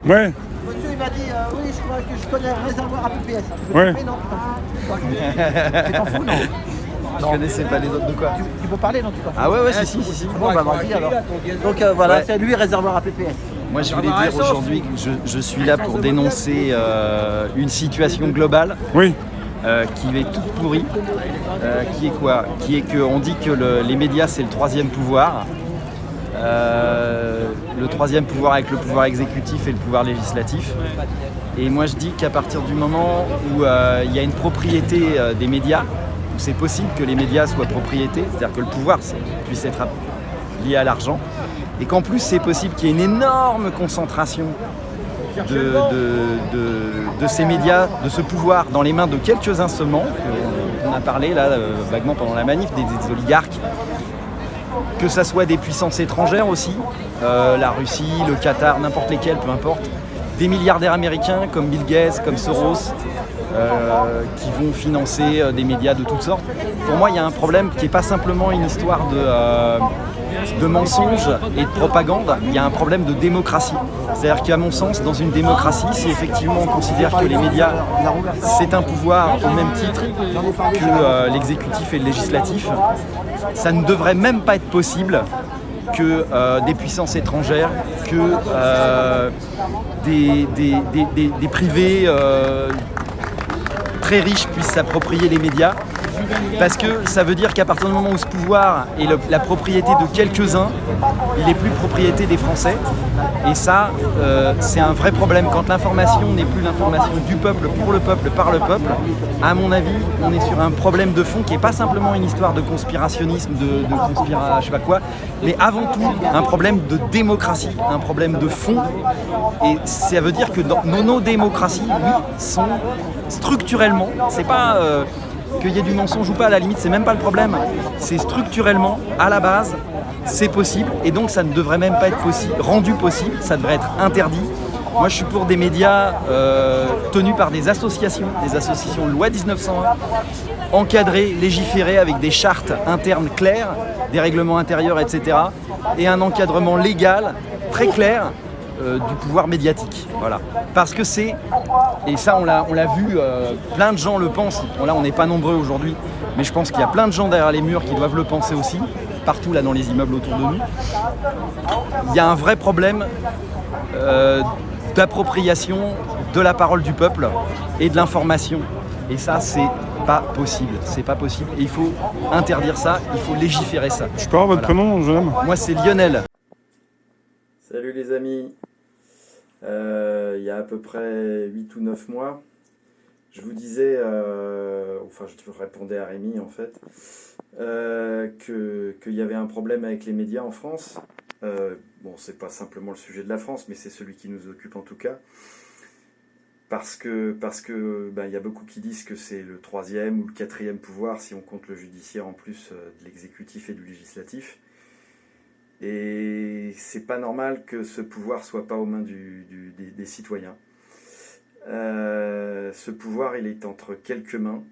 Ouais. Monsieur, il m'a dit, oui, je crois que je connais un réservoir à PPS. Ouais. Mais non, tu t'en fous, non? Je connaissais pas les autres de quoi. Tu peux parler, non? Tu t'en fous? Ah ouais, si. Bon, bah vas-y alors. Donc voilà, Ouais. c'est lui, réservoir à PPS. Moi je voulais dire aujourd'hui que je suis là pour dénoncer une situation globale Oui. qui est toute pourrie. Qui est quoi? Qui est qu'on dit que les médias c'est le troisième pouvoir. Le troisième pouvoir avec le pouvoir exécutif et le pouvoir législatif. Et moi je dis qu'à partir du moment où il y a une propriété des médias, où c'est possible que les médias soient propriétés, c'est-à-dire que le pouvoir puisse être lié à l'argent, et qu'en plus c'est possible qu'il y ait une énorme concentration de ces médias, de ce pouvoir dans les mains de quelques-uns seulement, on a parlé là vaguement pendant la manif, des oligarques, que ça soit des puissances étrangères aussi, la Russie, le Qatar, n'importe lesquelles, peu importe, des milliardaires américains comme Bill Gates, comme Soros, qui vont financer des médias de toutes sortes. Pour moi, il y a un problème qui n'est pas simplement une histoire de mensonges et de propagande, il y a un problème de démocratie. C'est-à-dire qu'à mon sens, dans une démocratie, si effectivement on considère que les médias, c'est un pouvoir au même titre que l'exécutif et le législatif, ça ne devrait même pas être possible que des puissances étrangères, que des privés très riches puissent s'approprier les médias, parce que ça veut dire qu'à partir du moment où ce pouvoir est la propriété de quelques-uns, il n'est plus propriété des Français, et ça c'est un vrai problème. Quand l'information n'est plus l'information du peuple, pour le peuple, par le peuple, à mon avis on est sur un problème de fond qui n'est pas simplement une histoire de conspirationnisme, je sais pas quoi, mais avant tout un problème de démocratie, un problème de fond. Et ça veut dire que nos démocraties, oui, sont structurellement, c'est pas qu'il y ait du mensonge ou pas, à la limite c'est même pas le problème, c'est structurellement, à la base, c'est possible, et donc ça ne devrait même pas être rendu possible, ça devrait être interdit. Moi je suis pour des médias tenus par des associations loi 1901, encadrées, légiférées avec des chartes internes claires, des règlements intérieurs, etc. Et un encadrement légal très clair du pouvoir médiatique, voilà. Parce que c'est, et ça on l'a vu, plein de gens le pensent, bon, là on n'est pas nombreux aujourd'hui, mais je pense qu'il y a plein de gens derrière les murs qui doivent le penser aussi, partout là dans les immeubles autour de nous. Il y a un vrai problème d'appropriation de la parole du peuple et de l'information, et ça c'est pas possible, et il faut interdire ça, il faut légiférer ça. Je peux avoir votre prénom, jeune homme? Moi c'est Lionel. Salut les amis, il y a à peu près 8 ou 9 mois, je vous disais, enfin je répondais à Rémi en fait, qu'il y avait un problème avec les médias en France. Bon, c'est pas simplement le sujet de la France, mais c'est celui qui nous occupe en tout cas. Parce que il y a beaucoup qui disent que c'est le troisième ou le quatrième pouvoir, si on compte le judiciaire en plus de l'exécutif et du législatif. Et c'est pas normal que ce pouvoir soit pas aux mains des citoyens. Ce pouvoir, il est entre quelques mains,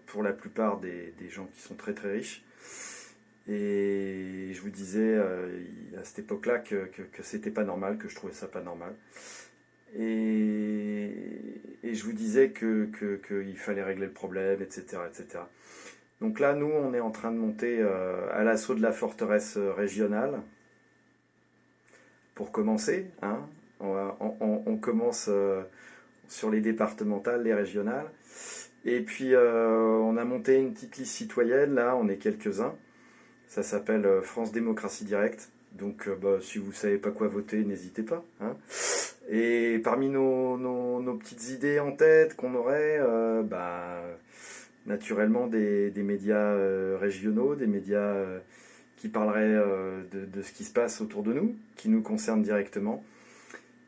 pour la plupart des gens qui sont très très riches. Et je vous disais à cette époque-là que c'était pas normal, que je trouvais ça pas normal. Et je vous disais qu'il fallait régler le problème, etc., etc. Donc là, nous, on est en train de monter à l'assaut de la forteresse régionale. Pour commencer, hein, on commence sur les départementales, les régionales. Et puis, on a monté une petite liste citoyenne, là, on est quelques-uns. Ça s'appelle France Démocratie Directe. Donc, si vous ne savez pas quoi voter, n'hésitez pas. Hein. Et parmi nos petites idées en tête qu'on aurait, naturellement des médias régionaux, des médias qui parleraient de ce qui se passe autour de nous, qui nous concernent directement,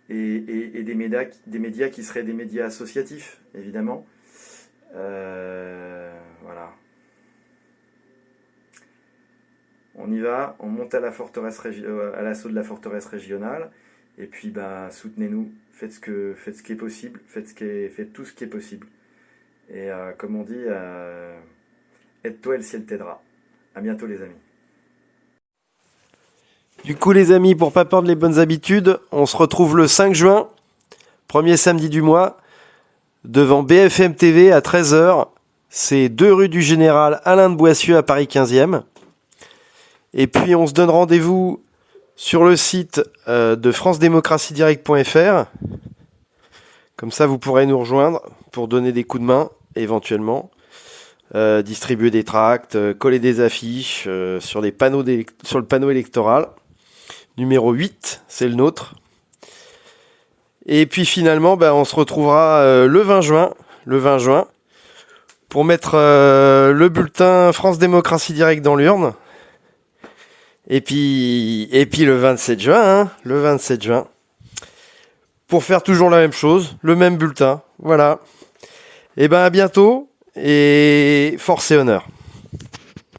et des médias qui seraient des médias associatifs, évidemment. Voilà. On y va, on monte à l'assaut de la forteresse régionale, et puis soutenez-nous, faites ce qui est possible, faites tout ce qui est possible. Et comme on dit, aide-toi et le ciel t'aidera. À bientôt les amis. Du coup, les amis, pour pas perdre les bonnes habitudes, on se retrouve le 5 juin, premier samedi du mois, devant BFM TV à 13h. C'est 2 rue du Général Alain de Boissieu à Paris 15e. Et puis, on se donne rendez-vous sur le site de francedémocratiedirect.fr. Comme ça, vous pourrez nous rejoindre pour donner des coups de main, éventuellement. Distribuer des tracts, coller des affiches sur le panneau électoral. Numéro 8, c'est le nôtre. Et puis finalement, on se retrouvera le 20 juin, pour mettre le bulletin France Démocratie Direct dans l'urne. Et puis le 27 juin, pour faire toujours la même chose, le même bulletin. Voilà. Et à bientôt, et force et honneur.